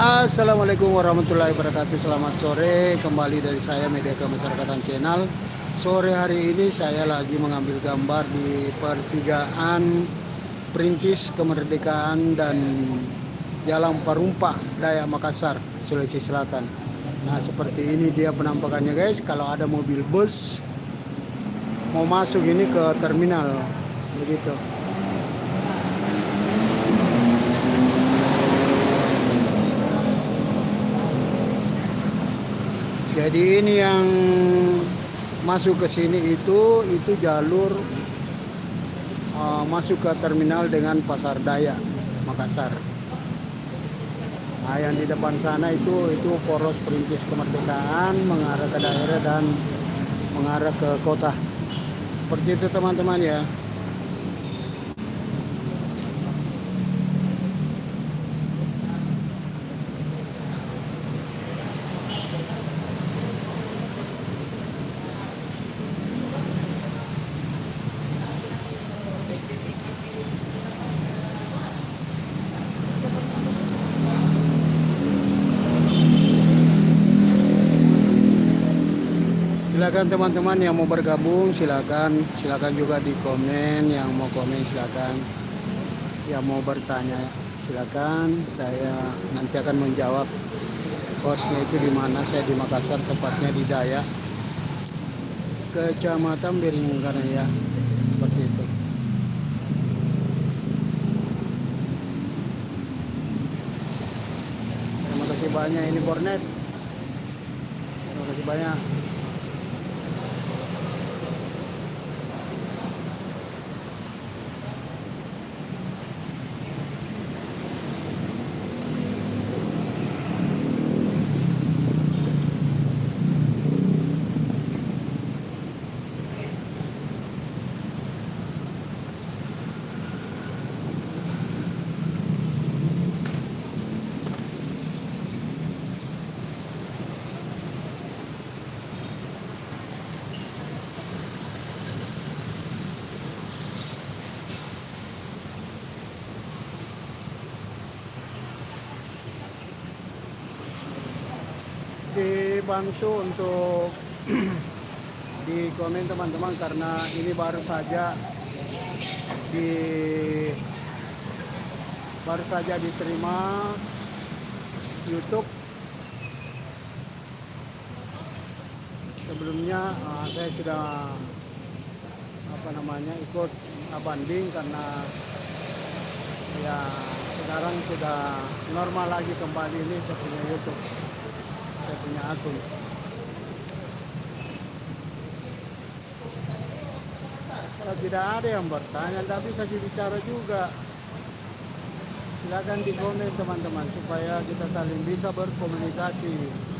Assalamualaikum warahmatullahi wabarakatuh. Selamat sore, kembali dari saya Media Kemasyarakatan Channel. Sore hari ini saya lagi mengambil gambar di pertigaan Perintis Kemerdekaan dan Jalan Parumpa, Dayak Makassar, Sulawesi Selatan. Nah, seperti ini dia penampakannya guys. Kalau ada mobil bus mau masuk ini ke terminal, begitu. Jadi ini yang masuk ke sini itu jalur masuk ke terminal dengan Pasar Dayak Makassar. Nah, yang di depan sana itu poros Perintis Kemerdekaan mengarah ke daerah dan mengarah ke kota. Seperti itu teman-teman ya. Silakan teman-teman yang mau bergabung, silakan juga di komen, yang mau komen silakan. yang mau bertanya silakan, saya nanti akan menjawab. Kosnya itu di mana? Saya di Makassar, tepatnya di Dayak, Kecamatan Biringkanaya, seperti itu. Terima kasih banyak ini Bornet. Terima kasih banyak. Dibantu untuk di komen teman-teman, karena ini di baru saja diterima YouTube. Sebelumnya saya sudah ikut banding, karena ya sekarang sudah normal lagi kembali. Ini saya punya YouTube, saya punya akun. Kalau tidak ada yang bertanya, tidak bisa bicara juga. Silakan di komen teman-teman, supaya kita saling bisa berkomunikasi.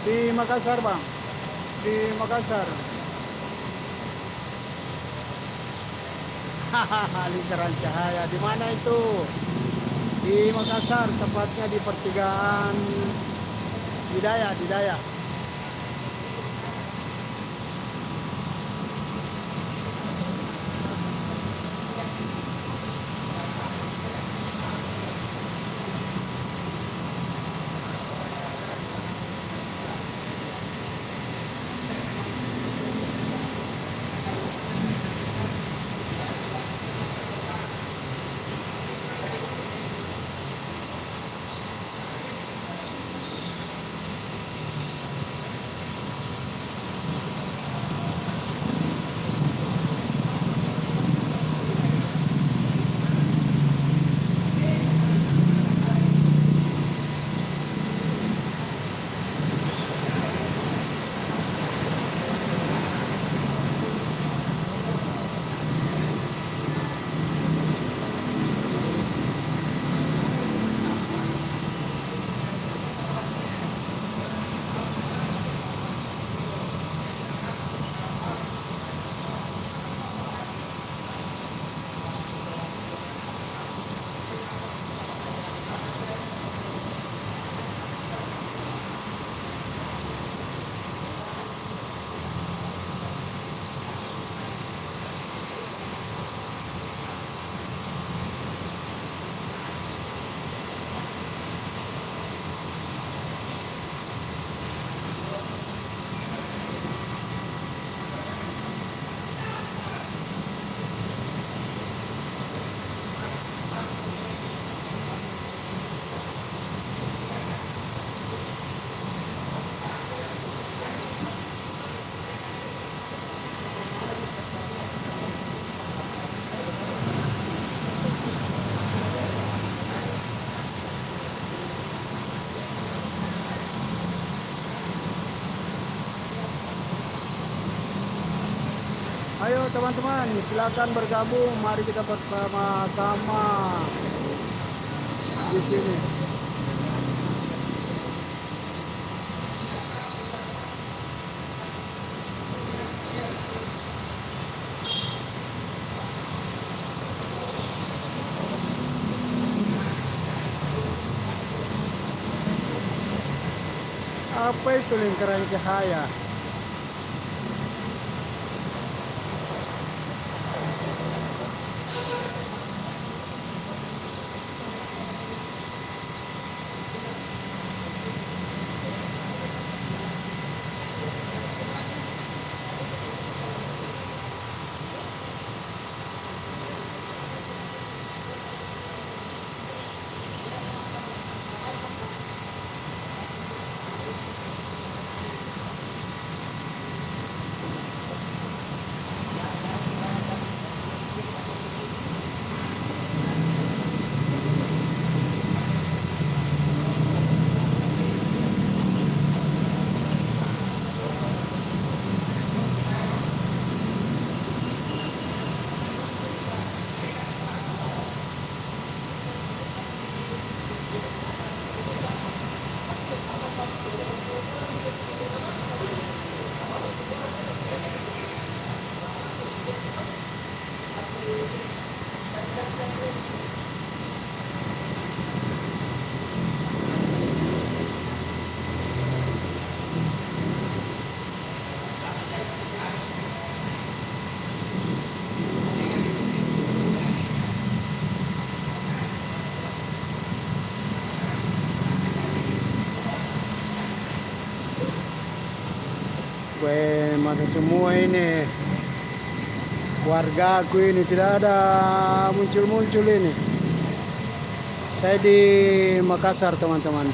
Di Makassar Bang, di Makassar. Hahaha, lingkaran cahaya di mana itu? Di Makassar, tepatnya di pertigaan di Dayak. Ayo teman-teman, silakan bergabung. Mari kita bersama-sama di sini. Apa itu lingkaran cahaya? Weh, masa semua ini warga aku ini tidak ada muncul-muncul ini. Saya di Makassar teman-teman,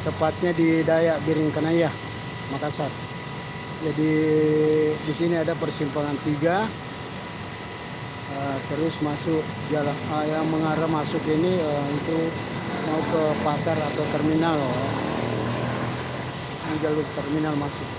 tepatnya di Dayak Biringkanaya, Makassar. Jadi di sini ada persimpangan 3, terus masuk jalan yang mengarah masuk ini itu mau ke pasar atau terminal. Ini jalur terminal masuk.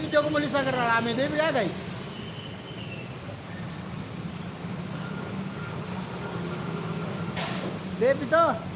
ki jogo mo lisa kara lame de biya gai. Depito.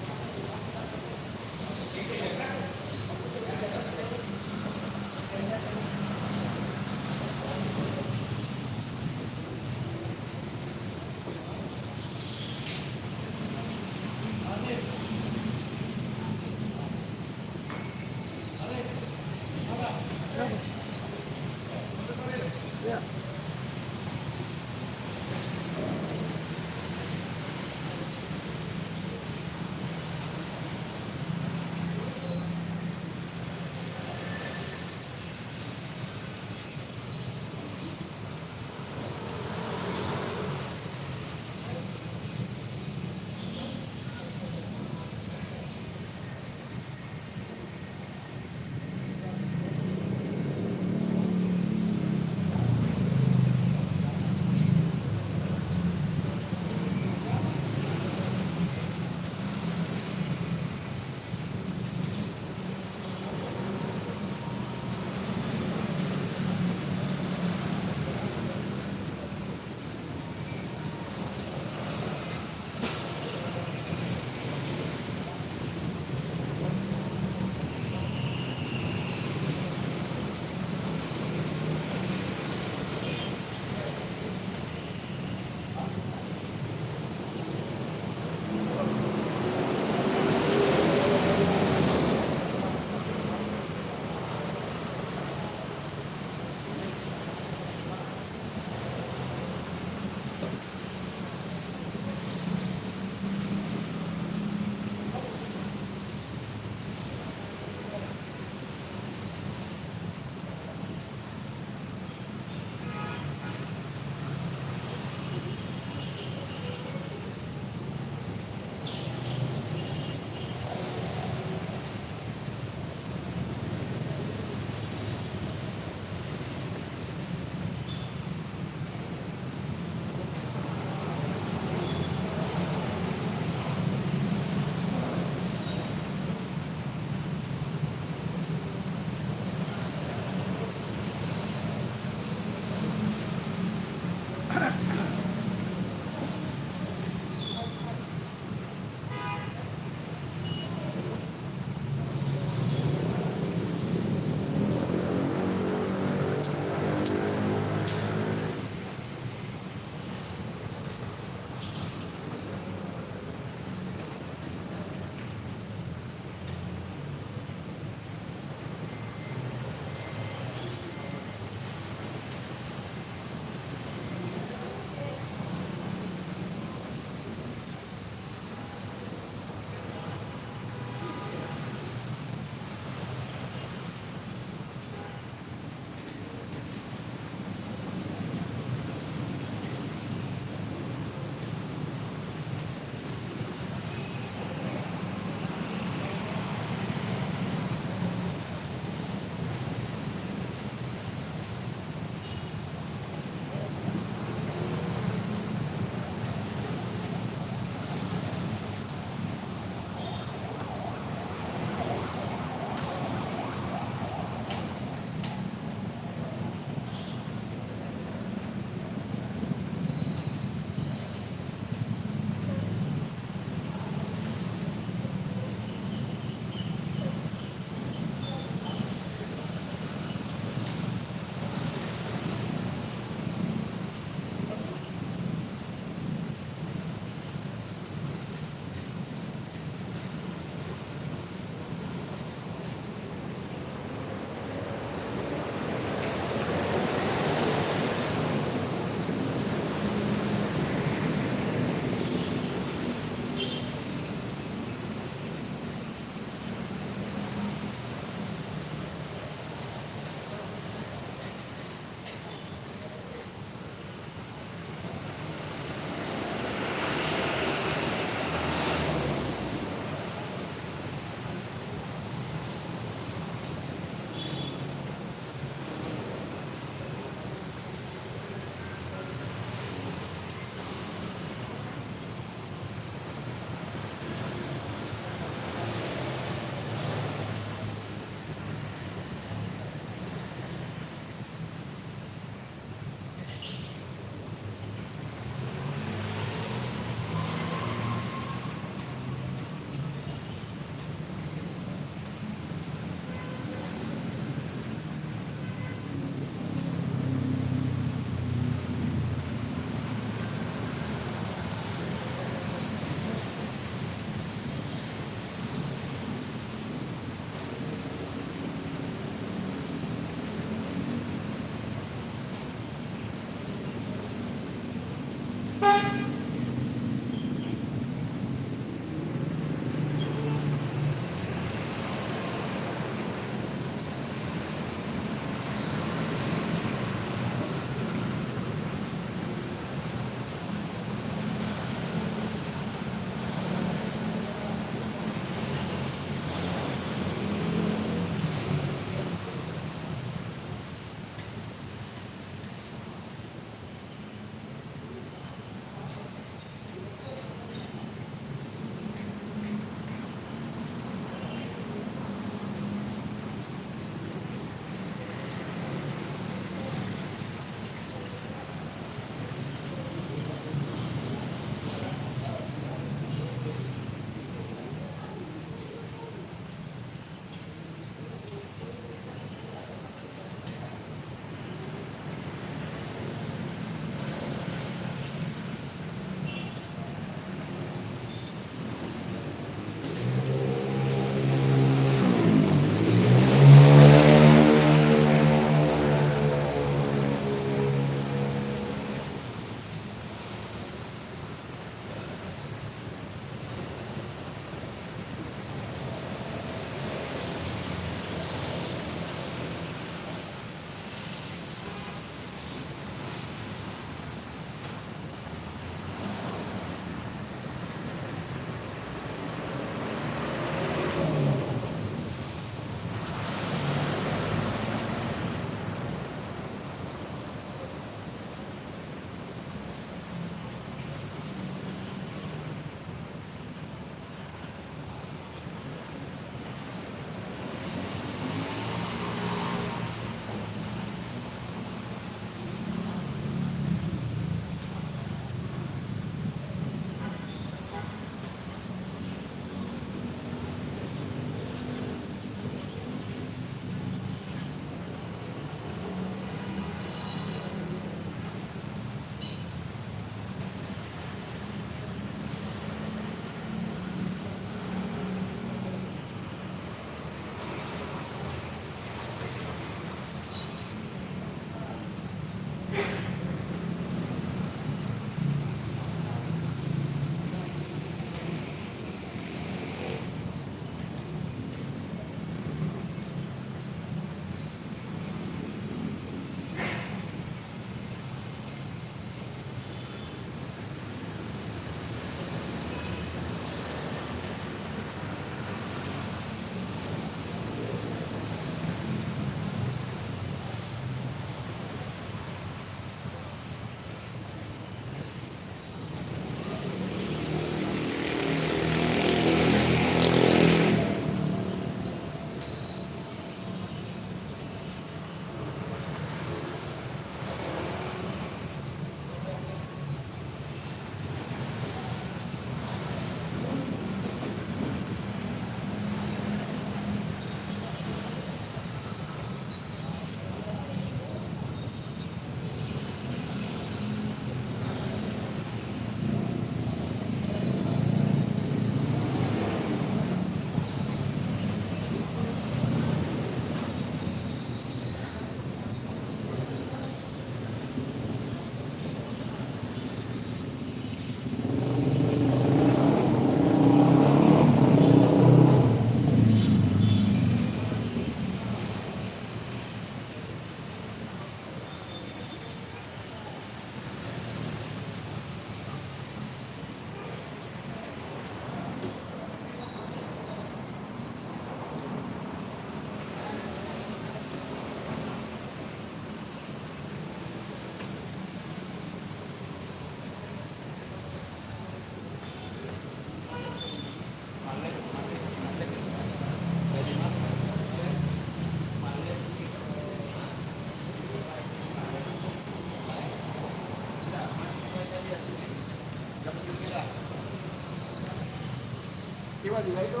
juga itu.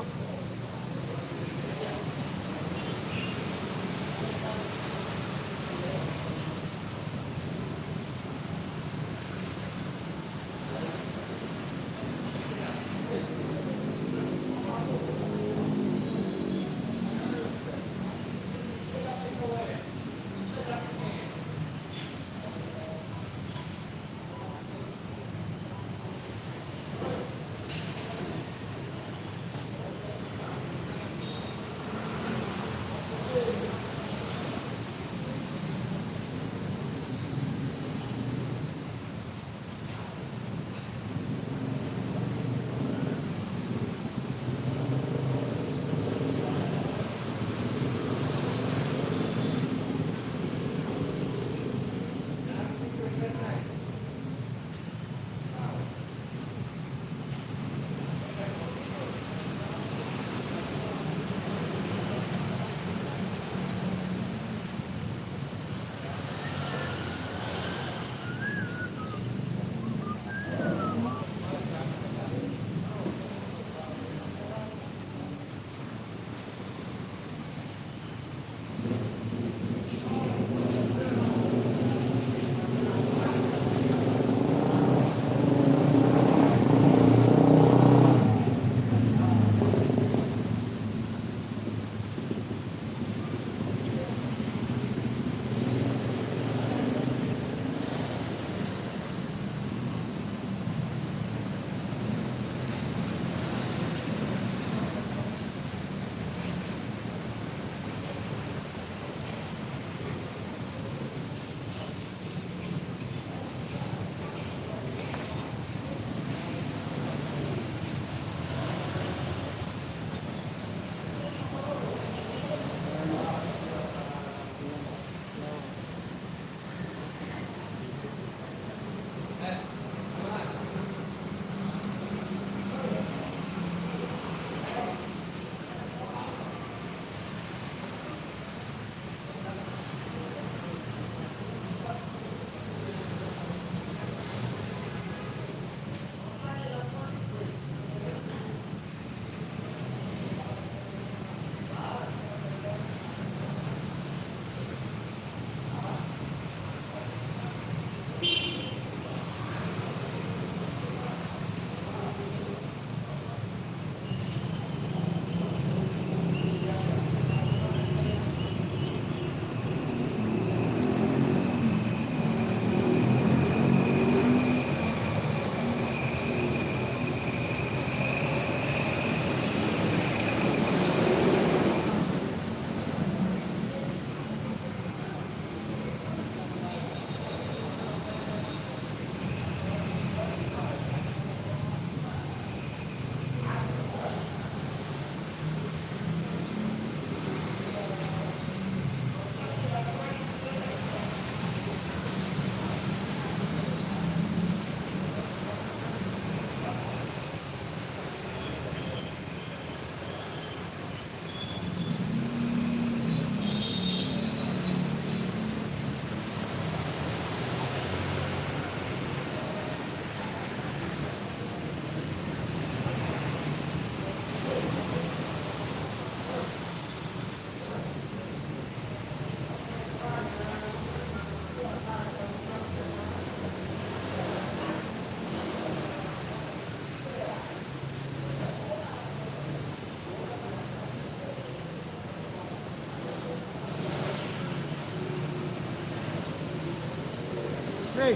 Pre,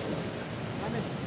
mana?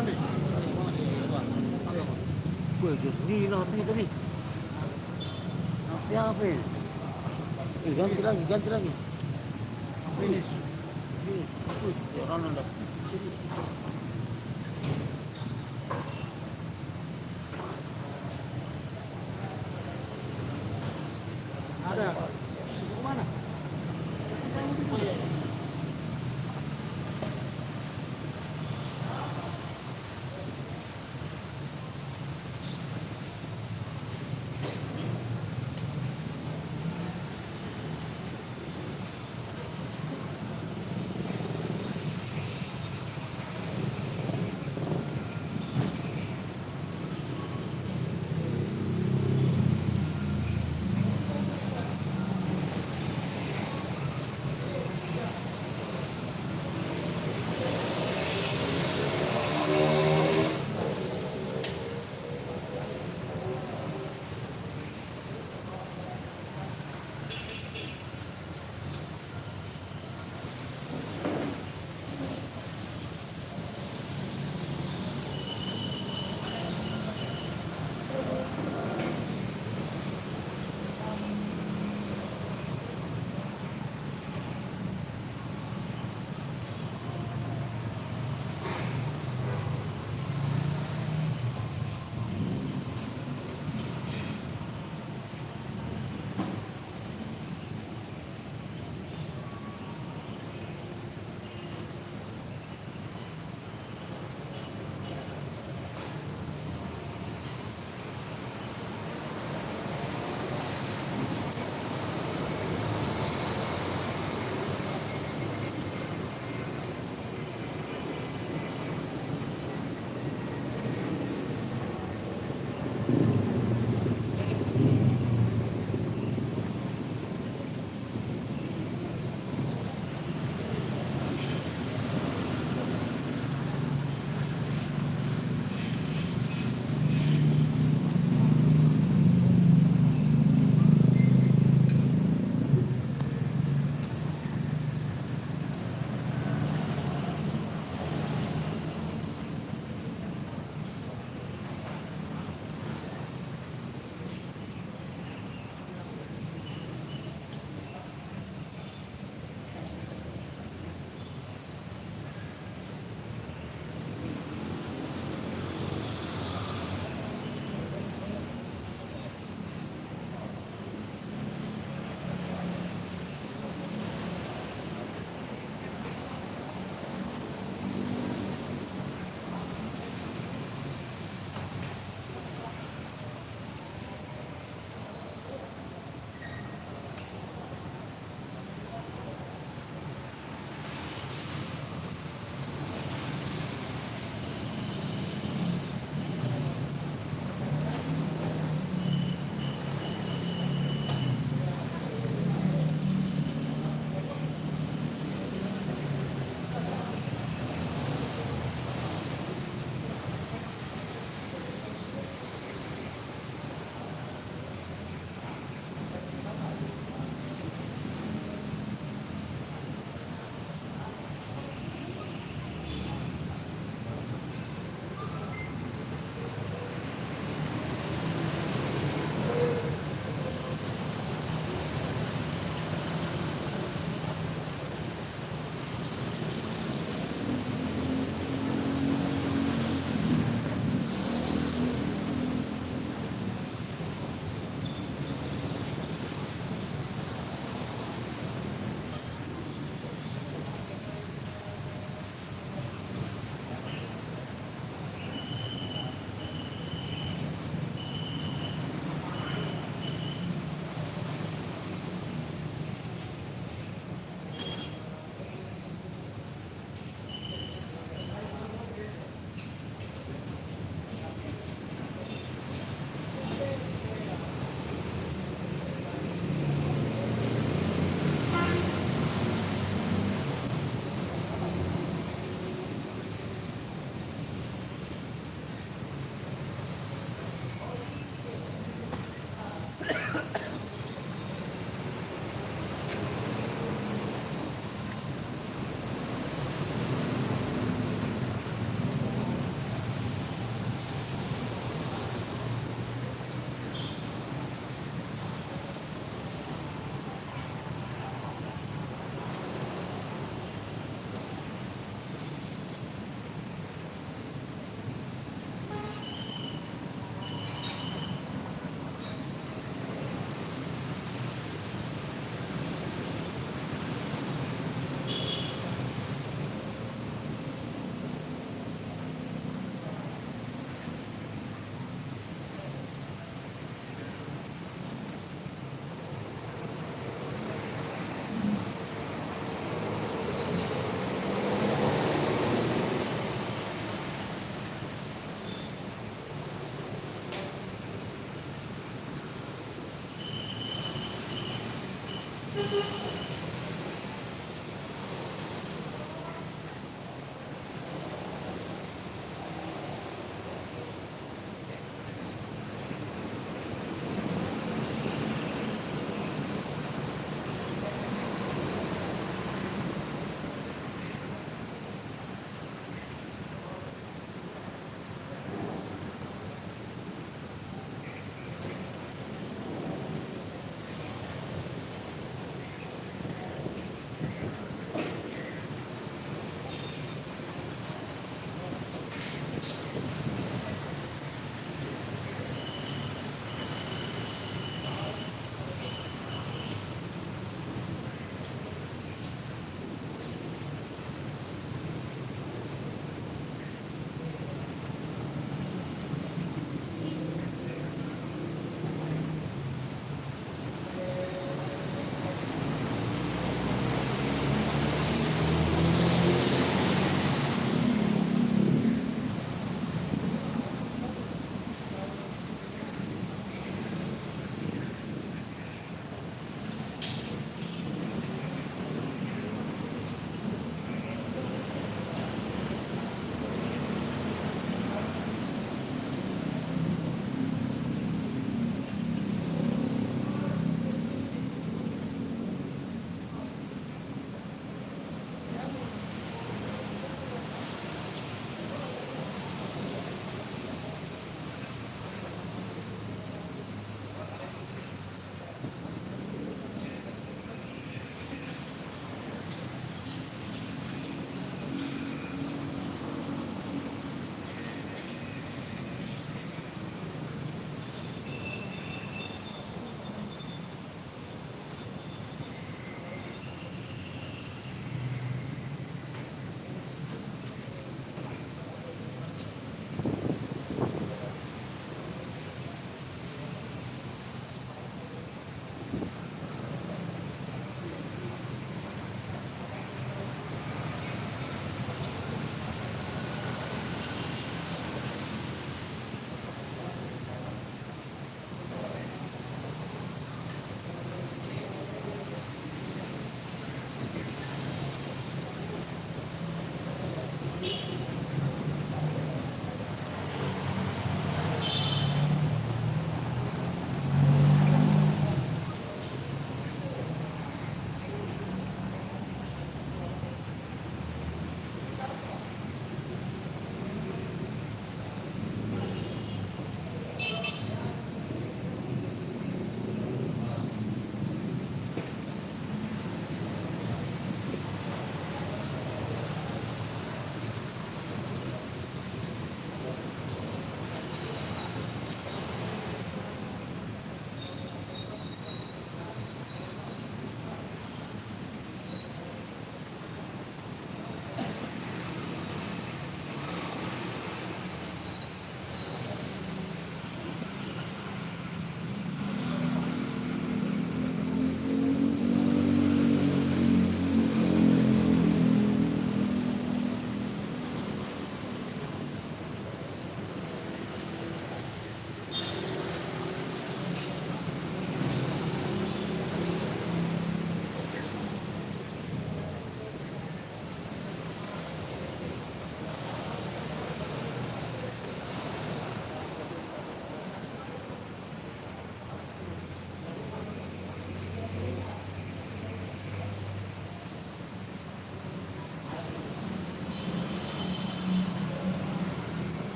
Rame. Gue jernih lah api tadi. Api apa ini? Ganti lagi. Finish. Orang ada sini. Ada. Kemana? Oh iya.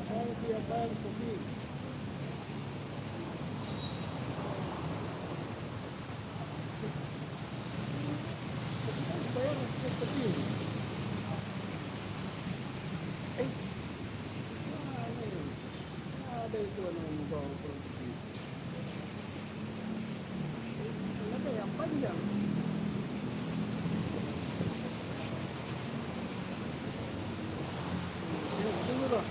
Saya biasa kopi. Saya kopi. Ada itu yang membawa kopi. Ada yang panjang. Tunggu dong.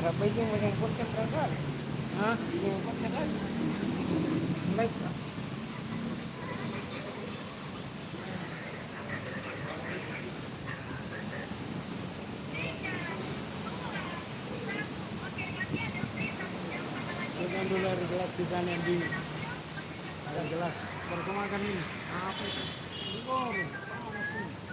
Kenapa ini yang konten berangkat? Hah? Ini yang konten lagi. Like Tekan dulu air gelas di sana yang di ada gelas. Baru kau makan ini. Apa itu? Goreng. Panas ini.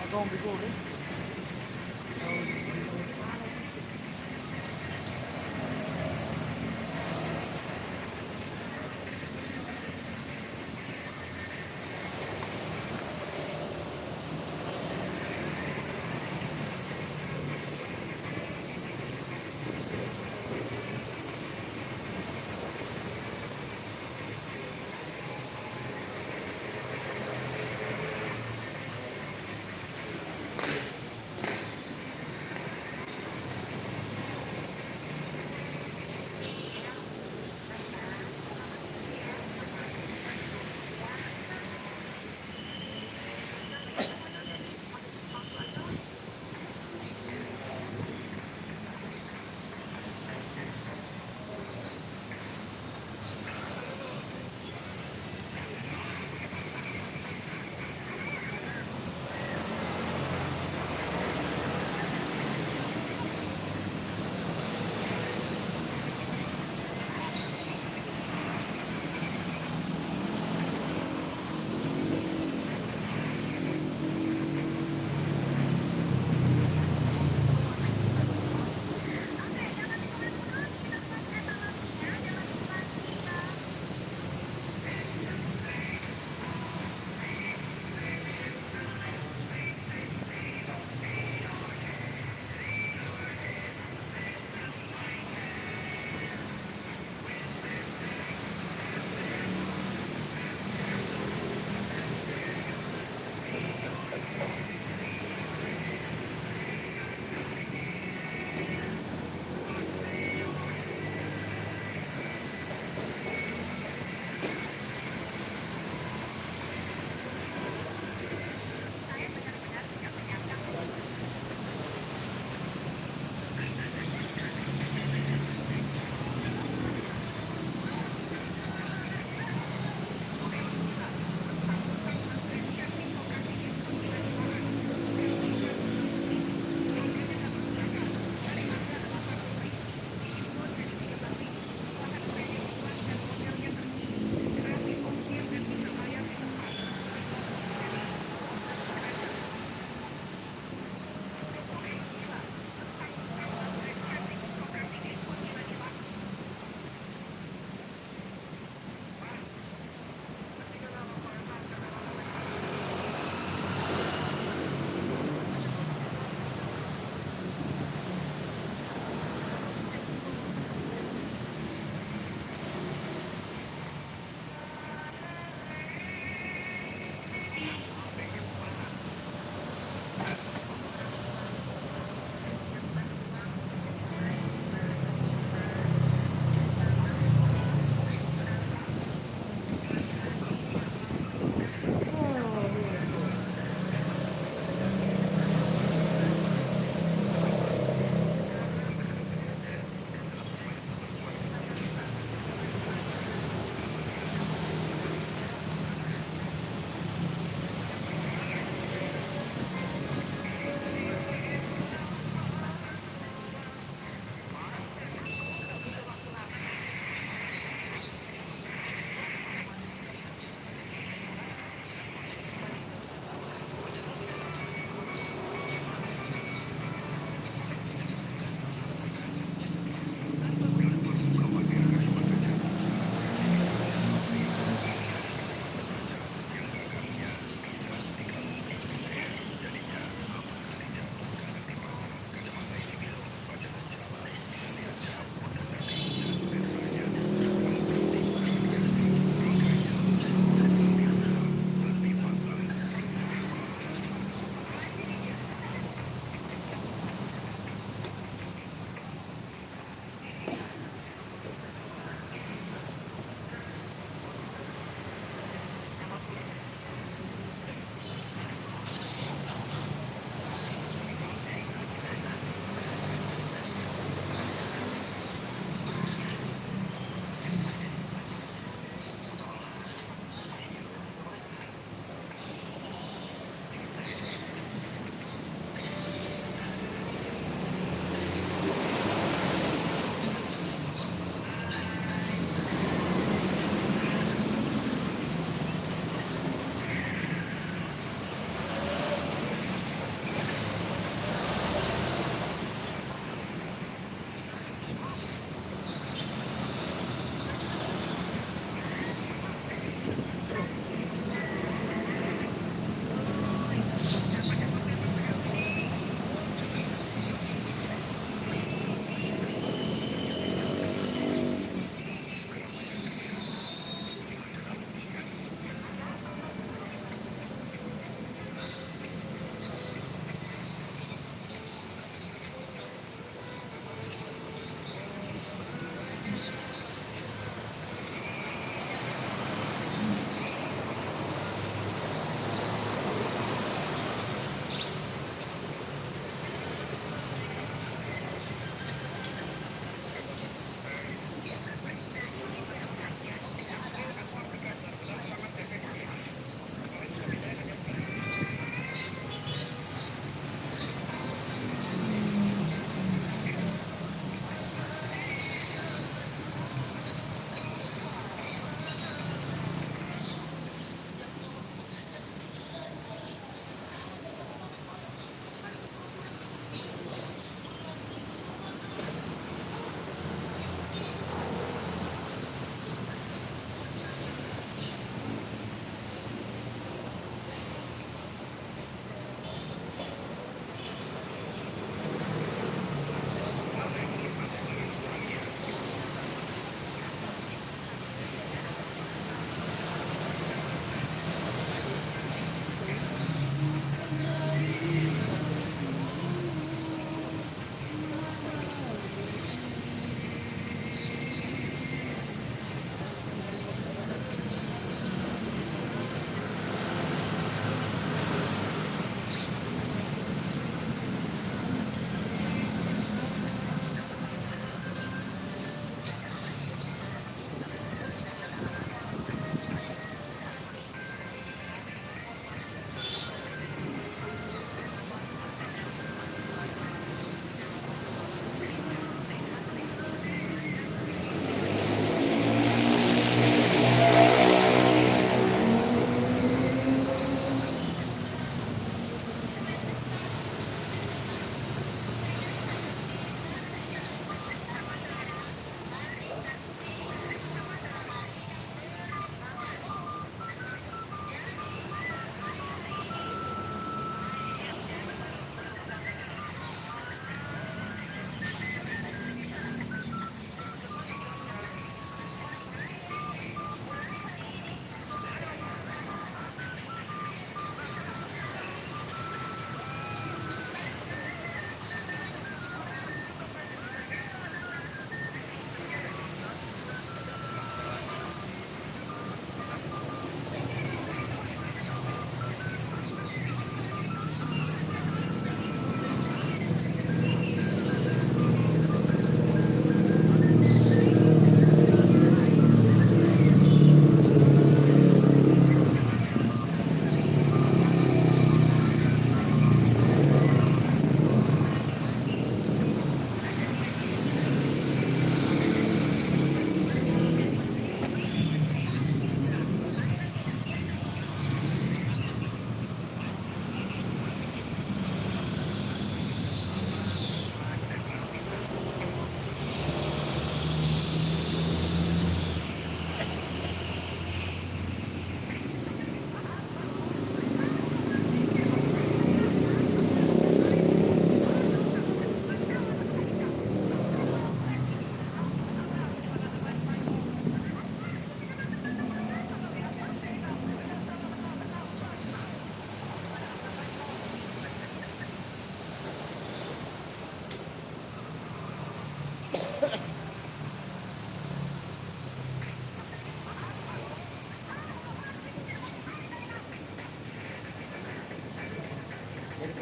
Agak digoreng.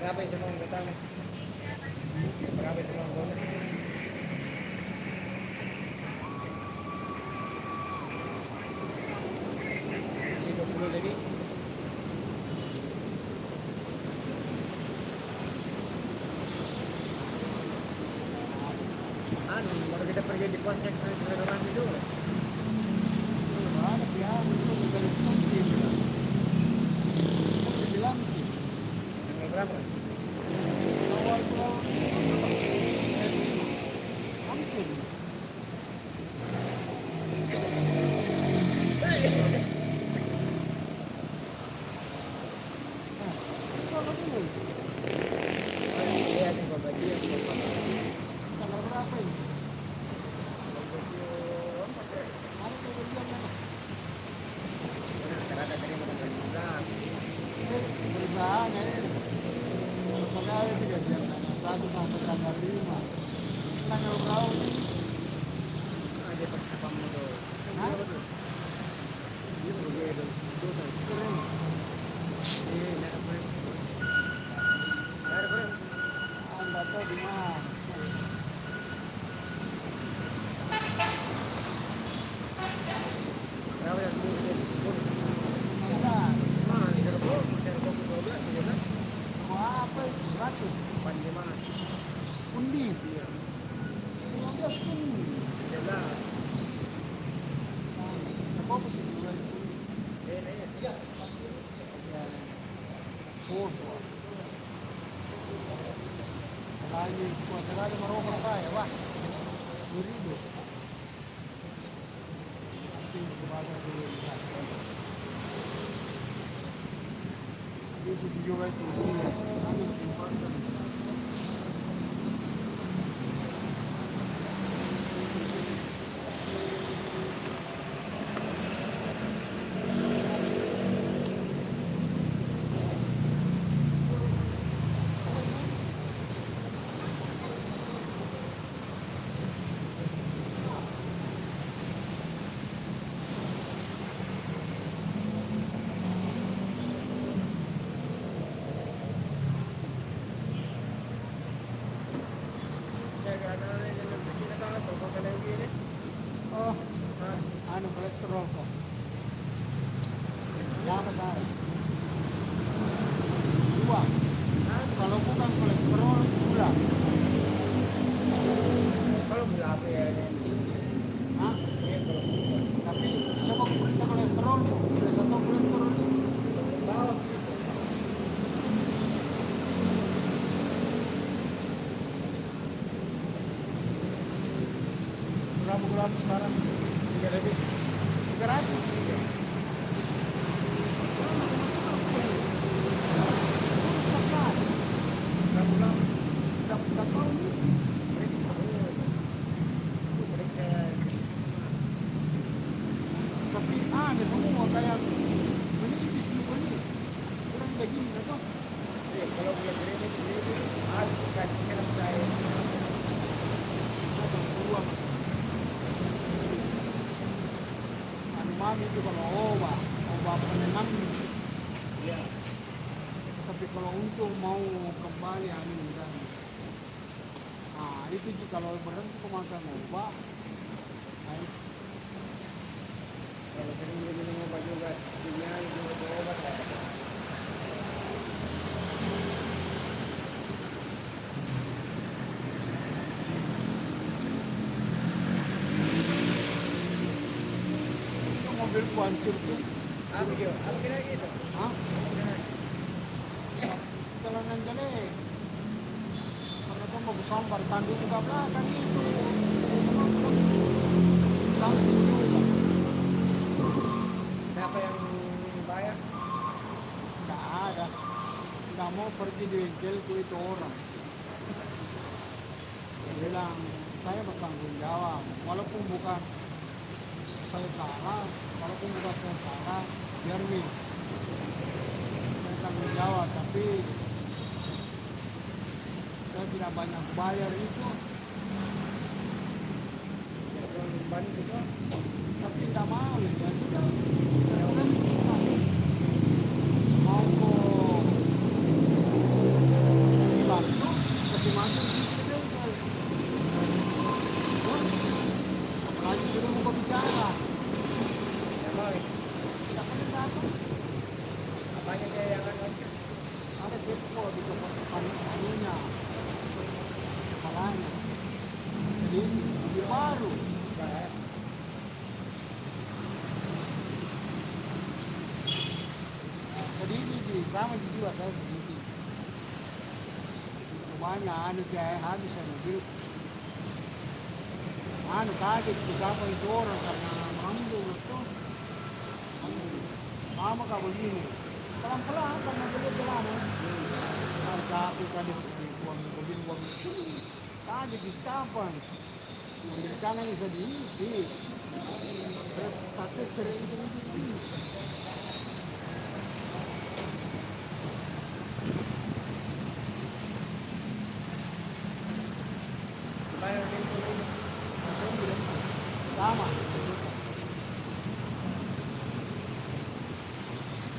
Berapa itu mau datang? Berapa itu mau bonus? 20 jadi. Anu, baru kita pergi di polsek orang itu. Ada pihak itu dari kunci bilang. Bilang Tanggal berapa? awal pulau hampir. Nah, kalau dulu Iya, tinggal bagi yang tanggal berapa ini? Ada kemudian mana? Karena tadi mau tanggal 15. Perusahaan ini. Kalau pegawai itu gajian tanggal 1 sampai tanggal 5. Tanggal berapa ini? Ada apa mau tuh? Hah? Dia mau dia itu Keren. Iya, ada apa? Ada apa? Anda tahu di mana? Berapa yang Enggak. mana? Di dalam bawah, di dalam bawah 12, 13, Mau apa itu? 100. panjang mana? Undi. Iya, 15 undi. 13. Apa betul juga itu? Iya. Ya, foto. Lagi kuasa lagi merokok saya, wah. Beribu. Nanti kebaca dulu di sana. Di situ juga itu. Nanti simpan. Oh, anu kolesterol kok. Berapa saya? 2. Kalau bukan kolesterol, gula. Kalau gula apa ya? Hah? Iya, kalau gula. Tapi coba periksa kolesterol, tidak satu kolesterol. Bawah. Berapa gram sekarang? 3 lebih. 300. Berapa bulan? Tak tahu nih. Tapi ada semua kayak menipis nih ini. Kurang begini lah tuh. Kalau gula gede harus kasih kena saya. Ada dua. Anu mami itu kalau obat penenang. Iya. Tapi kalau untuk mau kembali anu dan itu juga kalau berhenti makan obat. Nah, Kalau sering minum obat juga, dunia itu obat ya. itu mobilku hancur tuh. Apa dia? Apa kira gitu? Hah? Jalanan jelek. Karena tuh mau sambar tanduk ke belakang itu. Sampai juga. Siapa yang bayar? Nggak ada. Nggak mau pergi di bengkelku itu orang. Dia bilang, saya bertanggung jawab. Walaupun bukan saya salah, walaupun bukan saya salah, biar nih. Saya tanggung jawab, tapi saya tidak banyak bayar itu. Yang bantu itu. Tapi tidak mau, ya sudah. Saya berhenti. Mau kok sama juga saya sedikit. Banyak anu kayak habis mobil. Anu kaget juga apa itu orang karena mampu itu. Mama kau begini. Pelan-pelan karena dia jalan. Tapi kan uang mobil uang kaget di kapan. Mobil kanan bisa di. Saya sering sedikit. Bayar pintu ini. Sama.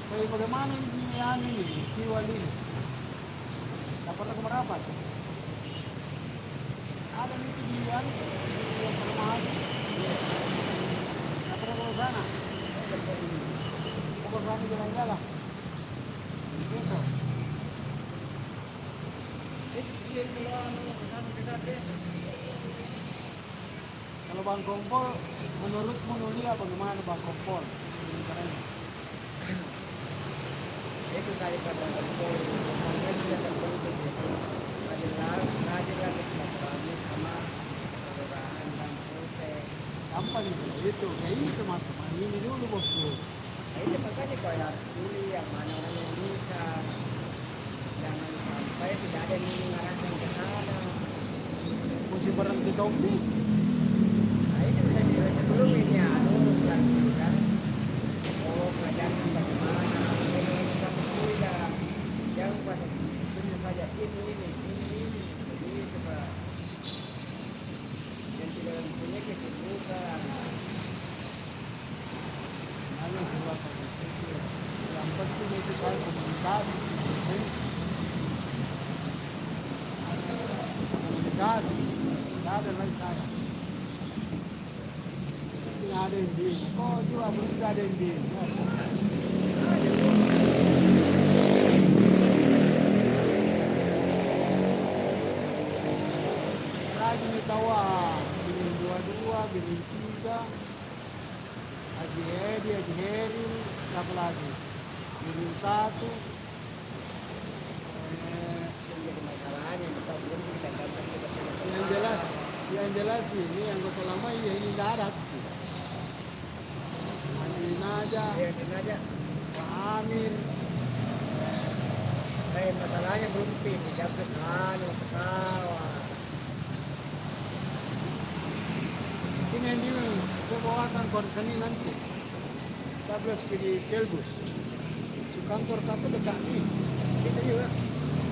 Tapi bagaimana ini anu ini, kiwal ini? Dapat aku merapat. Ada nih di anu, di yang perumahan. Dapat aku ke sana. Aku ke sana jalan-jalan. Besok. Dia keluar sama dekat deh. Kalau Bang Kompol, menurutmu Nulia bagaimana Bang Kompol? Ini keren. Itu daripada kumpul dia tidak terbentuk gitu. Rajin lagi silaturahmi sama kelurahan dan RT. Gampang itu, kayak itu mas-mas. Ini dulu bosku. Nah itu makanya kau harus pilih yang mana orang yang bisa. Jangan sampai tidak ada yang mengarahkan ke sana. Mesti berhenti topik. Nah itu bisa dilihat sebelum ini harus dilakukan. Oh pelajaran bagaimana? Ini kamu tidak. Jangan pada punya saja ini. Jadi coba yang tidak punya kesibukan. Lalu dua kali. Yang penting itu saya komunikasi. Komunikasi. Tidak ada lagi saya. Tidak ada yang di. Oh juga belum ada yang di. Rajin ditawa. Bikin dua, bikin tiga. Haji Edi, Haji Heri, siapa lagi? Bikin satu. Yang jadi masalahnya kita belum kita dapat Yang jelas ini anggota lama ya ini darat. Mandiin aja, ya ini aja. Pak Amir. Masalahnya belum tidak kesana ketawa. Ini yang di saya bawakan konsen ini nanti. 14 ke di Celbus. Kantor kata dekat nih. Kita juga.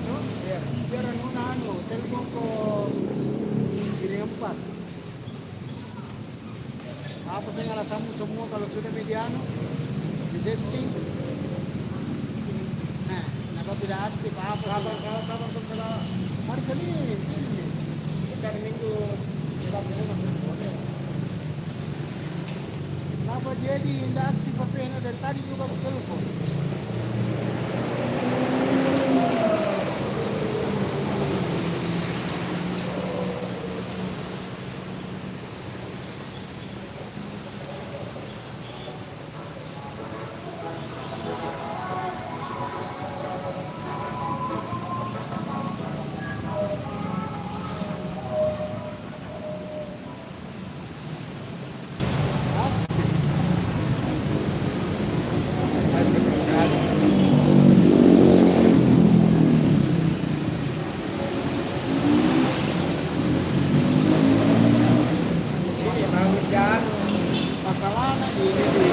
No? Ya. Biar anu, telepon ke Giri 4. Apa saya ngalasamu semua kalau sudah mediano di setting. Nah, kenapa tidak aktif apa? Kabar bersalah. Hari Senin, sini. Kita hari Minggu kita boleh. Kenapa jadi tidak aktif apa-apa dari tadi juga telepon. Ini bangun jalan. Masalahnya ini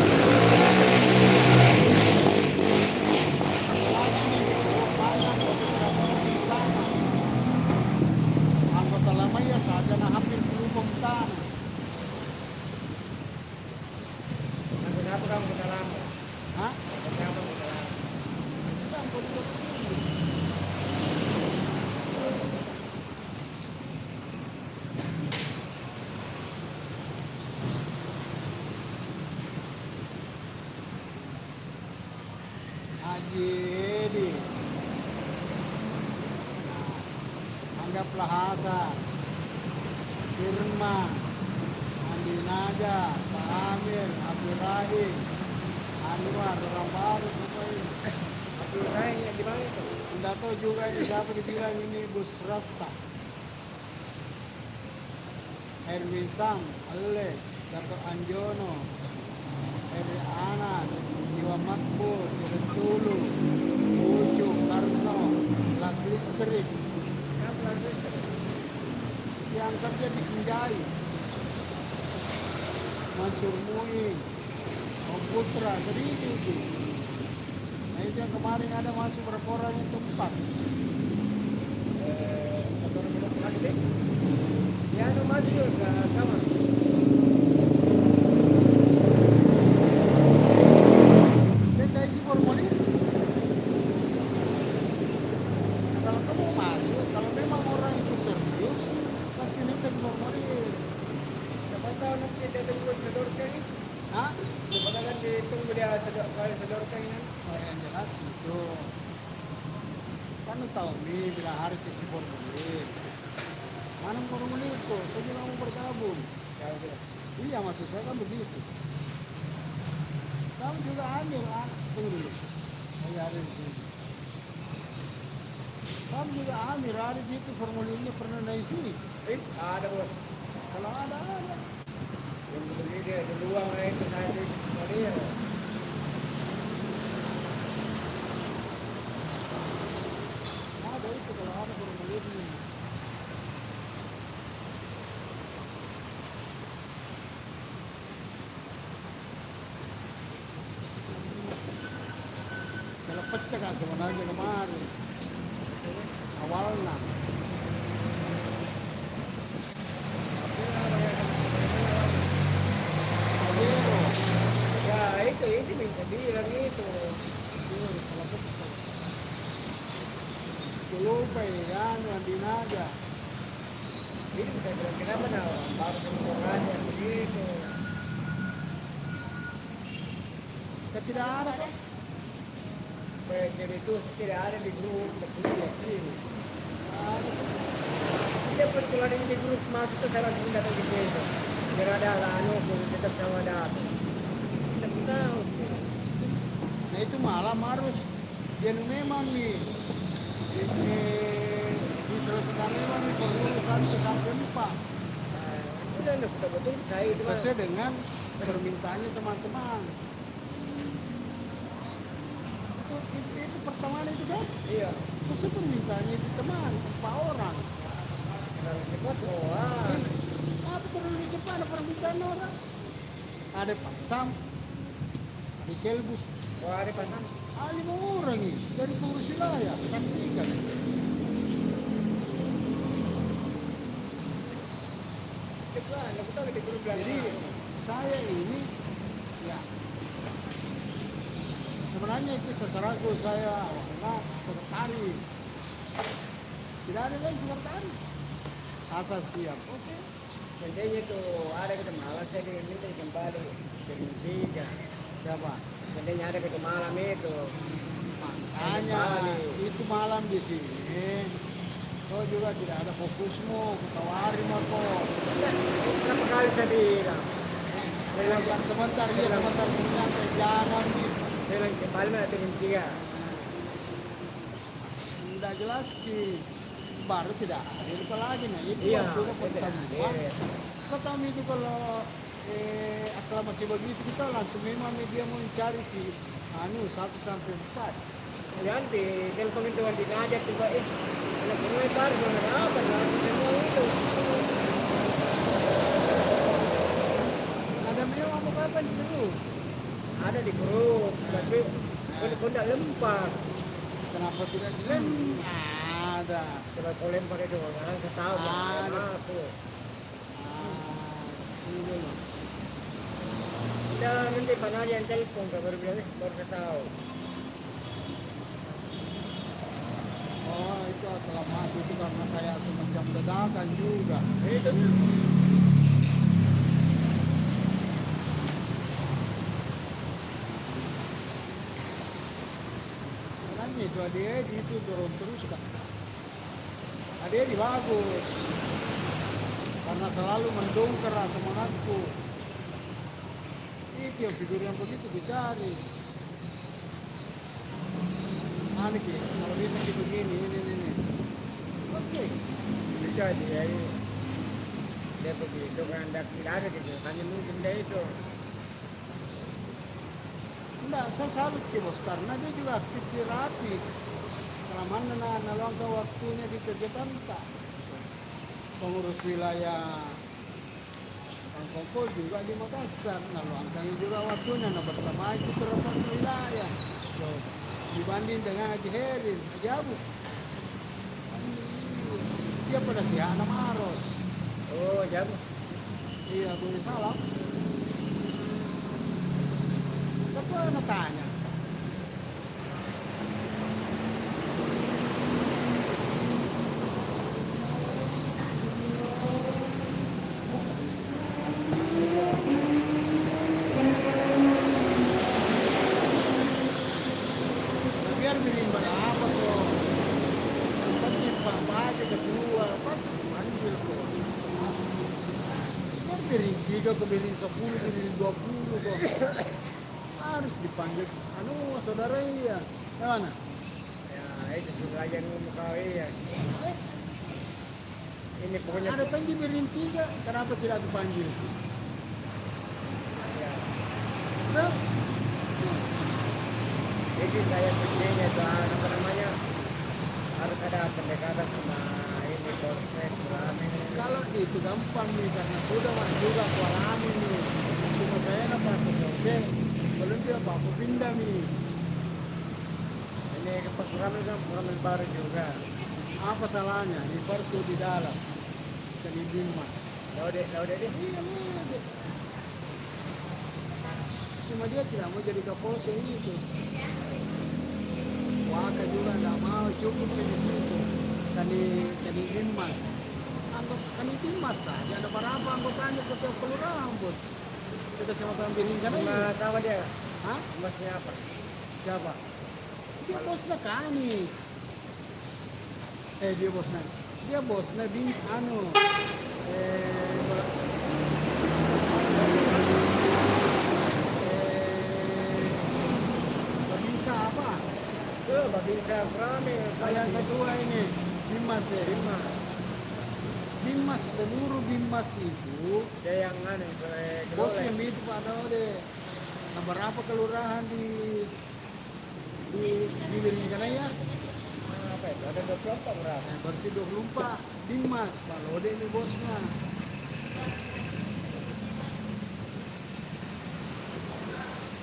anggota lama ya saja nah hampir belum pemutaran. Kenapa kamu kita lama? Hah? Kenapa kita lama? Kita anggota begini. Haji Edi. Anggaplah Hasan, Firman, Andi Naja, Pak Amir, Abdul Rahim, Anwar, orang baru semua ini. Abdul Rahim Tidak tahu juga ini siapa dibilang ini bus Rasta. Erwin Sam, Ale, Dato Anjono, Eri Anas, Iwa Makbul, Iren Tulu, Ucu, Karno, Las Listrik, Kenapa lagi? yang kerja di Sinjai, Mansur Muin, Om Putra, jadi itu. Nah itu yang kemarin ada masuk berapa orang itu 4. Motor belum lagi deh. Ya, no maju juga sama. Kita isi formulir. Kalau kamu masuk, kalau memang orang itu serius, pasti minta di formulir. Siapa tahu nanti dia tunggu sedorkan ini. Hah? Siapa kan ditunggu dia sedorkan ini. Oh, yang jelas itu. Kan lu tahu nih bila harus isi formulir. Mana formulir itu? Saya bilang mau bergabung. Ya, udah. Iya maksud saya kan begitu. Kamu juga ambil tunggu dulu. Saya ada di sini. Kamu juga ambil ada di itu formulirnya pernah dari sini. Ada bos. Kalau ada. Yang beli dia di luang itu saya di dia. Ada itu kalau ada formulirnya. Kalau pecah kan sebenarnya kemarin. Awalnya. Alero. Ya itu bisa bilang itu. Salah pecah. Lupa ya, Andinaga. Ini bisa bilang kenapa nah baru semuanya begitu. Tidak ada kok. Jadi itu tidak ada di grup tertulis ini. Ada. Dia kebetulan ini di grup masuk ke dalam bunda atau gitu itu. Biar ada lah anu tetap sama data. Kita tahu. Nah itu malam harus dia memang nih diselesaikan memang nih formulir 1 sampai 4 Udah betul saya itu mah. sesuai dengan permintaannya teman-teman. Itu pertemuan itu kan Iya. sesuai permintaannya itu teman 4 orang. Kalau cepat wah. Apa terlalu cepat ada permintaan orang? Ada Pak Sam, ada Celbus, Wah ada pasan. 5 orang ini dari pengurus wilayah saksikan. Cepat, aku tahu di grup belakang. Jadi saya ini ya sebenarnya itu seserahku saya awalnya sekretaris. Tidak ada lagi sekretaris. Asal siap. Oke. Seandainya tuh ada kita malam saya diminta kembali jadi 3. Siapa? Seandainya ada kita malam itu. Makanya itu malam di sini. Kau juga tidak ada fokusmu. Tawarin aku. Berapa kali saya bilang? Saya bilang Sebentar dia sebentar menyantai jangan gitu. saya bilang kembali mana dengan 3. Sudah jelas ki baru tidak hadir lagi nah itu Iya, juga tidak pertemuan. hadir. Kami itu kalau aklamasi begitu kita langsung memang media mau mencari di 1 sampai 4. Nanti telepon itu nanti ngajak juga anak mulai baru apa nanti semua itu. Ada memang mau kapan itu? Ada di grup, tapi kau tidak lempar. Kenapa tidak dilem? Ada. Coba kau lempar itu orang ketahu Ada. aku. Ini loh. Udah nanti panah yang telepon baru bilang baru ketahu. Oh itu aklamasi itu karena kayak semacam dadakan juga. Itu Makanya itu adik itu dorong terus kan. Adik bagus. Karena selalu mendongkar semangatku. Itu yang figur yang begitu dicari. mahal ki. Kalau bisa ki begini, ini. Oke. Bisa dia dia begitu kan tidak ada gitu. Hanya mungkin dia itu. Enggak, saya salut ki bos karena dia juga aktif di rapi. Kalau mana nalangkan waktunya di kegiatan tak. Pengurus wilayah Kongko juga di Makassar, nalangkan juga waktunya bersama itu rapat wilayah. So, dibanding dengan Haji Herin, jauh. Dia pada siap nama Aros. Oh, jam. Iya, boleh salah. Tapi anak tanya. Biar bikin berapa kok. Pasti bapak aja kedua, pasti manggil kok. Biar bikin 3, kebirin 10, kebirin 20 kok. Harus dipanggil saudara iya. Mana? Ya, itu juga yang kau iya. Ini pokoknya Ada kan dibirin 3, kenapa tidak dipanggil? ya. Nah, Jadi saya pikirnya itu apa namanya harus ada pendekatan sama ini polsek rame. kalau itu gampang nih karena sudah mas juga kualami nih. Cuma saya nampak ke Jose, belum dia baku pindah nih. Ini kepekurangan kan pengamen baru juga. Apa salahnya? Di Pertu di dalam. Jadi Dimas. Udah deh. Iya nih. Cuma dia tidak mau jadi kapolsek itu. Waka juga nggak mau cukup di situ. Jadi Dimas. Anggap kan itu Dimas saja. Ada berapa anggotanya setiap kelurahan bos? Kita cuma ambilin kan Sama aja. tahu dia. Hah? Masnya apa? Siapa? Dia bosnya kami. Dia bosnya. Dia bosnya di Babinsa apa? Babinsa rame. Yang kedua ini Dimas ya. Dimas seluruh Dimas itu Dia yang anu bosnya itu Pak Dode. Nah, berapa kelurahan di Wiringkana ya? apa itu? Ada 24 berapa? Berarti 24 Dimas, Pak Lode ini bosnya.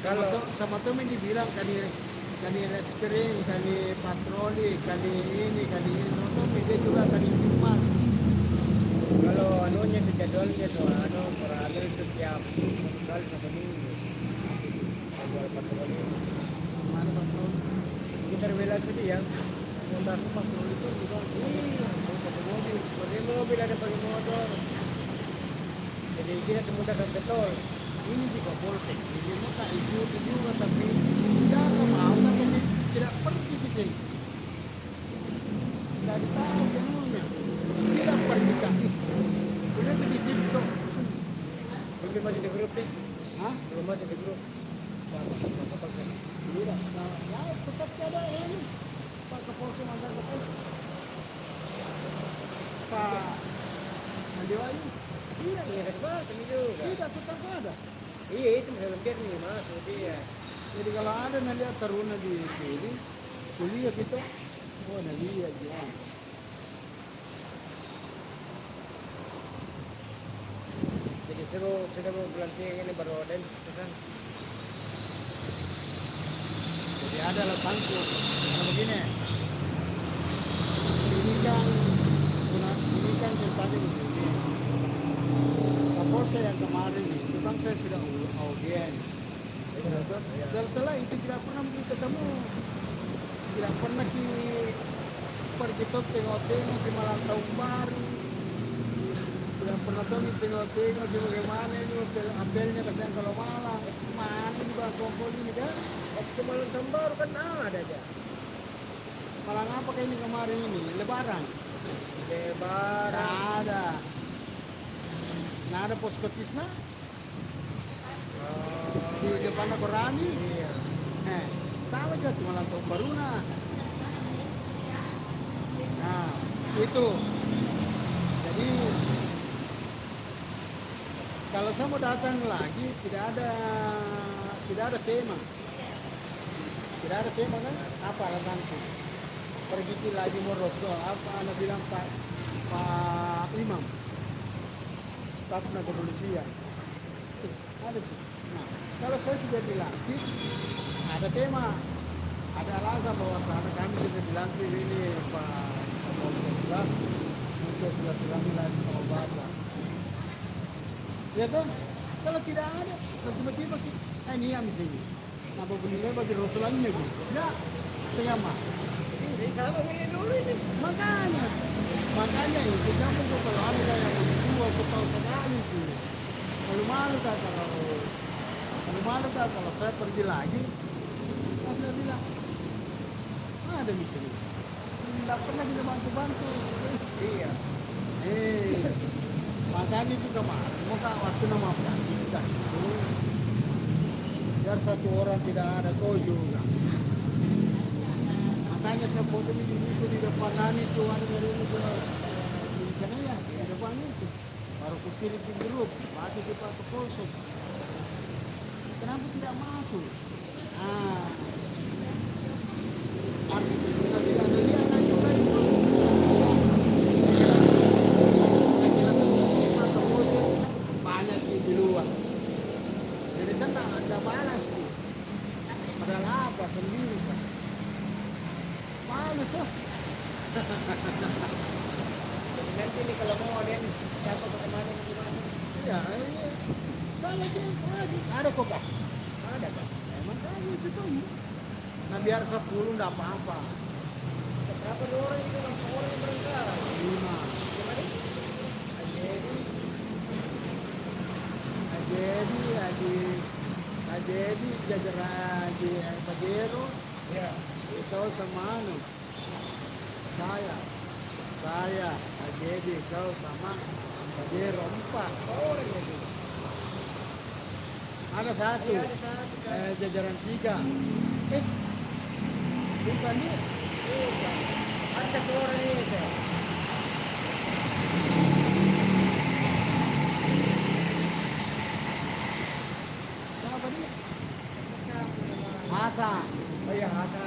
Kalau Sama temen dibilang kali reskrim, kali patroli, kali ini, nonton dia juga kali Dimas. kalau anunya itu jadwalnya tuh berada setiap kali satu minggu. Jadwal patroli. Mana patroli? Kita bela itu dia. Motor patroli itu juga Iya, pakai mobil. Pakai mobil ada pakai motor. Jadi kita dimudahkan betul. ini juga polsek. Ini muka itu juga tapi tidak sama tapi tidak pergi ke sini. Tidak ditahu jenuhnya. Tidak pergi kaki. Sudah di TikTok. Belum masih di grup nih. Hah? Belum masih di grup. Tidak. Nah, ya tetap ada ini. Pak Kapolsek mantan Kapolsek. Pak Mandewayu. Iya, ingat banget ini juga. Tidak tetap ada. Iya, itu belum dia nih masuk dia. Jadi kalau ada nanti taruna di sini kuliah gitu, nanti lihat ya. Jadi sudah mau pelantikan ini baru ada kan. Jadi ada alasanku. Kalau begini, ini kan ceritanya begini. Kapolsek yang kemarin itu kan saya sudah audiens. Setelah itu tidak pernah ketemu, tidak pernah pergi tengok-tengok di Malang Tahun Baru. Tidak pernah tengok-tengok di bagaimana ini apelnya kasihan kalau Malang. Mana di Bangkok ini kan? Waktu malam tahun baru kan ada aja. Malang apa kayak ini kemarin ini? Lebaran. Lebaran. Nggak ada. Nggak ada posko Tisna. Di depan aku rami. Iya. Sama aja cuma Malang Tahun Baru nah. Itu. Jadi kalau saya mau datang lagi tidak ada tema. Tidak ada tema kan? Apa alasanku? Pergi lagi Morocco. Apa anak bilang Pak Imam, staf kepolisian. Ada sih. Nah, kalau saya sudah dilantik, ada tema, ada alasan bahwa sana kami sudah dilantik ini Pak Kapolsek bilang untuk silaturahmi lagi sama Bapak. Ya kan? Kalau tidak ada, tiba-tiba sih, ini yang di sini. Apa bunyinya bagi Rasulullah gitu? Ya, tengah mah. Ini sama ini dulu ini. Makanya itu kamu tuh kalau ada yang berdua, aku tahu sekali sih. Malu-malu kalau saya pergi lagi, mas saya bilang, ada di sini. Tidak pernah kita bantu-bantu. Iya. Makanya itu kemarin, muka waktu nama kita itu, biar satu orang tidak ada kau juga. Makanya saya foto itu di depan itu ada dari itu karena ya di depan itu baru kukirim di grup bagi di Pak Kapolsek. Kenapa tidak masuk? Kita tidak ada lihat juga itu. Pak Kapolsek banyak di luar. Jadi saya tidak balas sih. Padahal apa sendiri kan? Malu tuh. Jadi nanti nih kalau mau ada yang siapa kemana gimana? Iya, sama aja lagi. Ada kok Pak? Ada kan? Emang kan itu tuh. Nah biar 10 enggak apa-apa. Berapa dua orang itu langsung orang yang berangkat? 5. Gimana? Ajedi, jajaran di Pajero, Ya. itu sama anu. Saya, Ajedi, kau sama Pajero 4 orang itu. Ada satu, Iya, ada satu kan. jajaran 3. Bukan nih. Iya. Ada satu orang ini saya. Siapa dia? Siapa nama? Hasan. Oh iya, ada.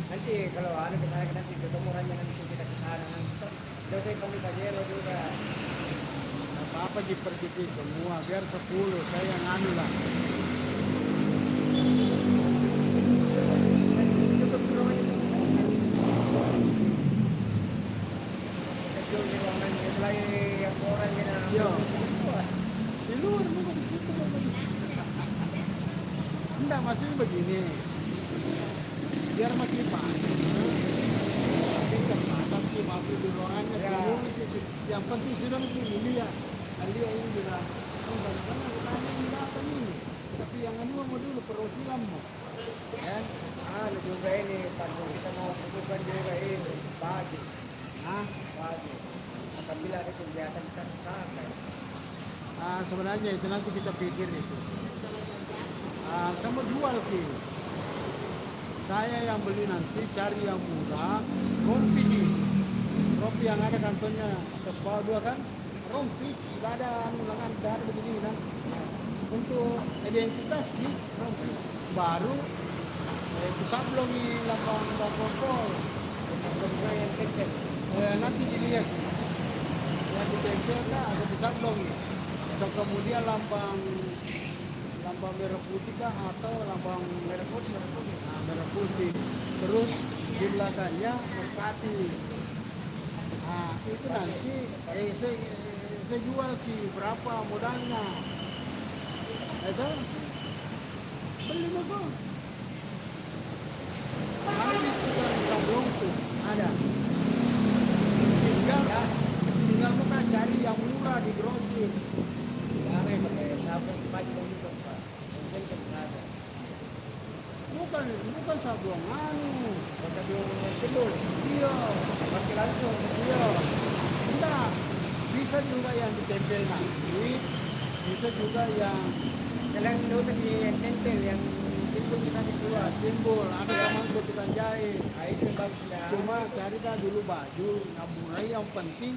Nanti kalau ada kita nanti ketemu hanya nanti kita ke sana nanti. Jadi kami Pajero juga. Apa pergi semua biar 10 saya yang anu lah. Cukup rumah itu. Kecil di ruangan mulai yang orang yang Iya. Di luar memang di situ memang. Enggak masih begini. Biar makin panas. Tapi terbatas sih masih di ruangannya. Ya. Yang penting sudah mesti lihat. Alia ini bilang, bagaimana bertanya ini datang ini. Tapi yang anu mau dulu perwakilanmu. Kan? Juga ini Pak kita mau butuhkan juga ini pagi. Pagi. Apabila ada kegiatan kita sampai. Sebenarnya itu nanti kita pikir itu. Sama jual ki. Saya yang beli nanti cari yang murah, rompi ki. Rompi yang ada kantongnya atas bawah 2 kan? Rompi, tidak ada ulangan, tidak ada begini kan? Untuk identitas di rompi. Baru sablon di lapang kol. Juga yang kecil. Nanti dilihat yang ditempel ada di sablon. So, kemudian lambang merah putih kah atau lambang merah putih. Nah, merah putih. Terus di belakangnya merpati. Nah, itu nanti saya jual sih berapa modalnya. Itu beli mobil. Mana di tukang sablon tuh ada. Tinggal kita cari yang murah di grosir. Karena pakai sabun pagi juga Pak. Mungkin ada. Bukan sablon anu. Kita belum tidur. Iya, Pakai langsung. iya. Enggak. Bisa juga yang ditempel nanti. Bisa juga yang Kalian dulu tadi yang tempel yang timbul kita keluar. timbul ada teman tukang jahit. Nah, itu yang bagus dah. Cuma cari dah dulu baju ngaburai yang penting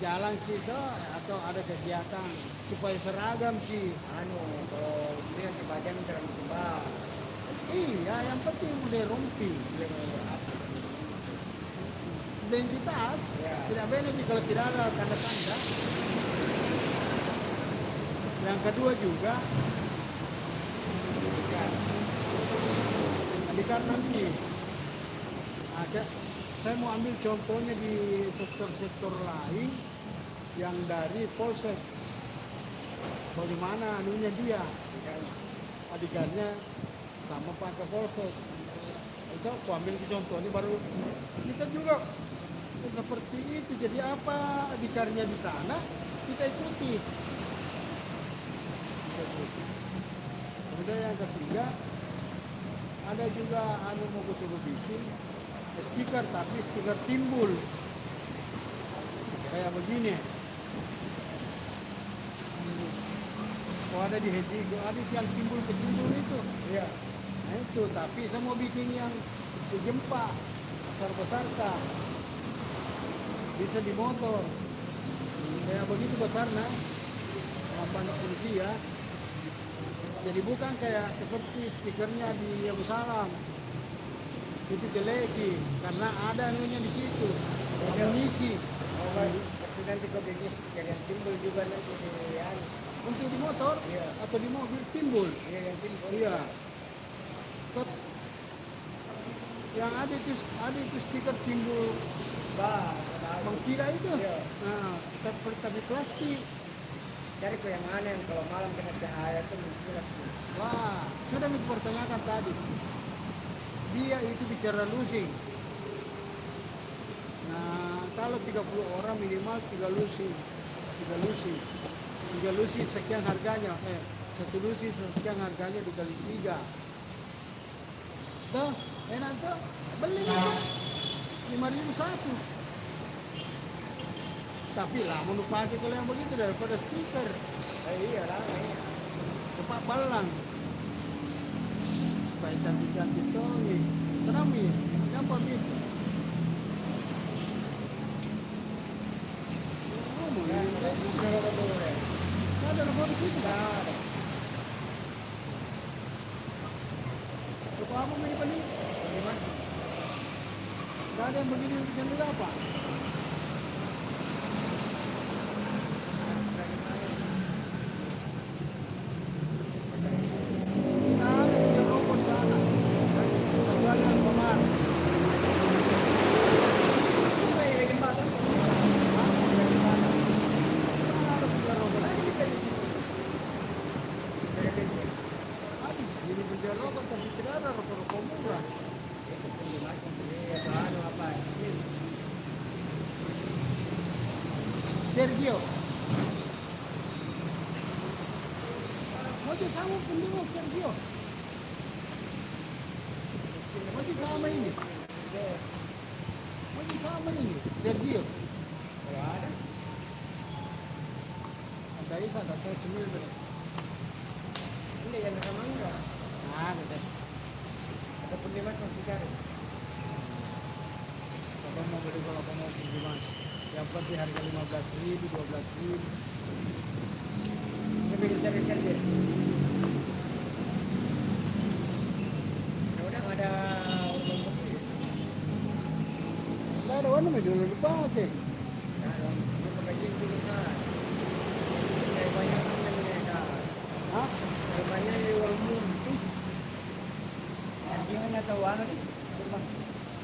jalan kita atau ada kegiatan supaya seragam sih. Anu, kalau dia ke badan terlalu tebal. Iya, yang penting udah rompi. Dia mau apa? Identitas Ya. tidak boleh sih kalau tidak ada tanda-tanda. Yang kedua juga adikan nanti ada, saya mau ambil contohnya di sektor-sektor lain yang dari polsek. Bagaimana anunya dia adikannya sama pakai polsek. Itu aku ambil contoh ini baru kita juga seperti itu. Jadi apa adikannya di sana kita ikuti. Kemudian yang ketiga ada juga anu mau coba bikin stiker, tapi stiker timbul kayak begini. Oh ada di heading, ada yang timbul kecimbul itu. Iya. Nah itu, tapi saya mau bikin yang sejempa besar-besar kah, bisa di motor kayak begitu besarnya, papan polisi ya. Jadi bukan kayak seperti stikernya di Yerusalem itu jeleki karena ada anunya di situ amunisi. Oh, baik. Tapi nanti kau bikin kalian timbul juga nanti di anu. Untuk di motor Iya. atau di mobil timbul. Iya, yang timbul. Iya. Tot- yang ada itu stiker timbul Bah, mengkira itu. Iya. Nah, tapi plastik. cari kau yang mana yang kalau malam kena cahaya itu mengkilap. Wah, sudah dipertanyakan tadi. Dia itu bicara lusin. Nah, kalau 30 orang minimal 3 lusin. 3 lusin. 3 lusin sekian harganya. Satu lusin sekian harganya dikali 3. Tuh, enak tuh. Beli itu. 5.000 satu. Tapi lah mau pakai kalau yang begitu daripada stiker. Iya lah, iya. Cepat balang. Supaya cantik-cantik tuh nih. Tenang nih, gampang nih. Oh, mau Nah, ini. kalau boleh. Ada nomor di situ. Nah, ada. Apa apa ini beli? Gimana? Gak ada yang begini bisa dulu apa? Kita ada di robot sana. Kecuali yang komar. Cuma yang bikin batang. Ada punya robot. Dari sini. Ada di sini punya robot tapi tidak ada robot murah. Itu pun dimakan. Iya, anu apa? Ini. Sergio. Mau sama pun dia Sergio. Mau sama ini. Oke. Mau sama ini. Sergio. Kalau ada. Ada isa, ada saya semil bro. Ini yang sama enggak? Nah, ada. Ataupun dimas masih cari. Kalau mau beli kalau mau pergi mas. Yang penting harga 15.000, 12.000. Coba kita cari dia. Mudah-mudahan ada orang putih. Tidak ada warna dulu lupa teh. Nah, dia pakai jeans dulu kan. Kayak banyak yang mereka. Hah? Kayak banyak yang orang putih. Gimana tahu anu nih? Coba.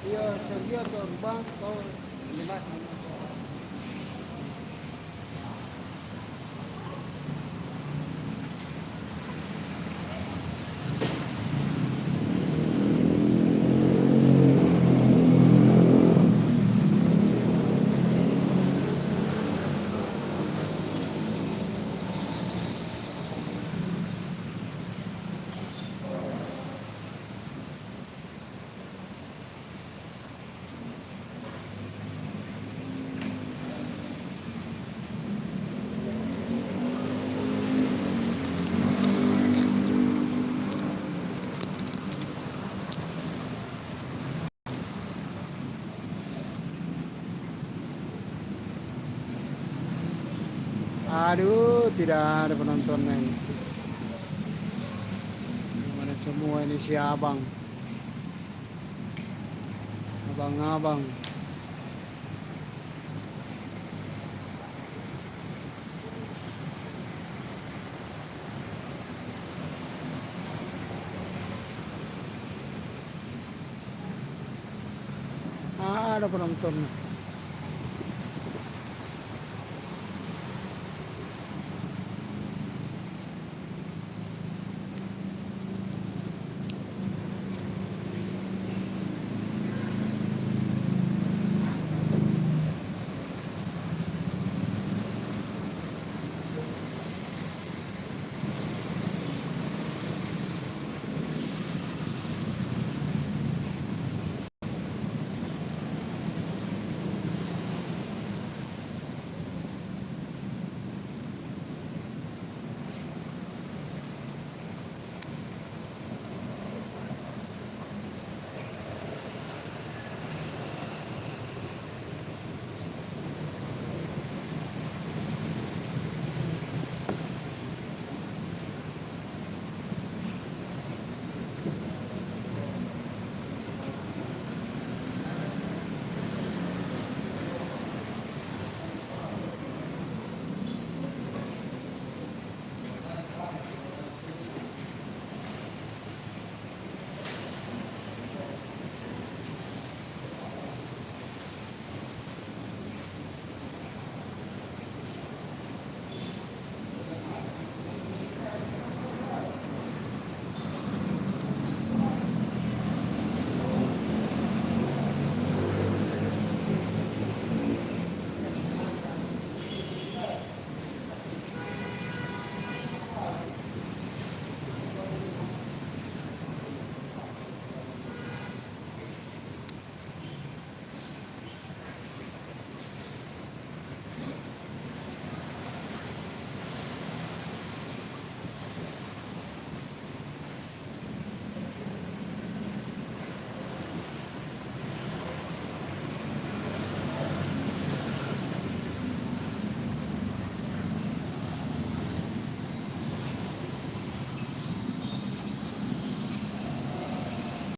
Iya Sergio atau Bang kau Dimas. Aduh, tidak ada penontonnya ini. Mana semua ini si abang. Abang-abang. Ada penonton.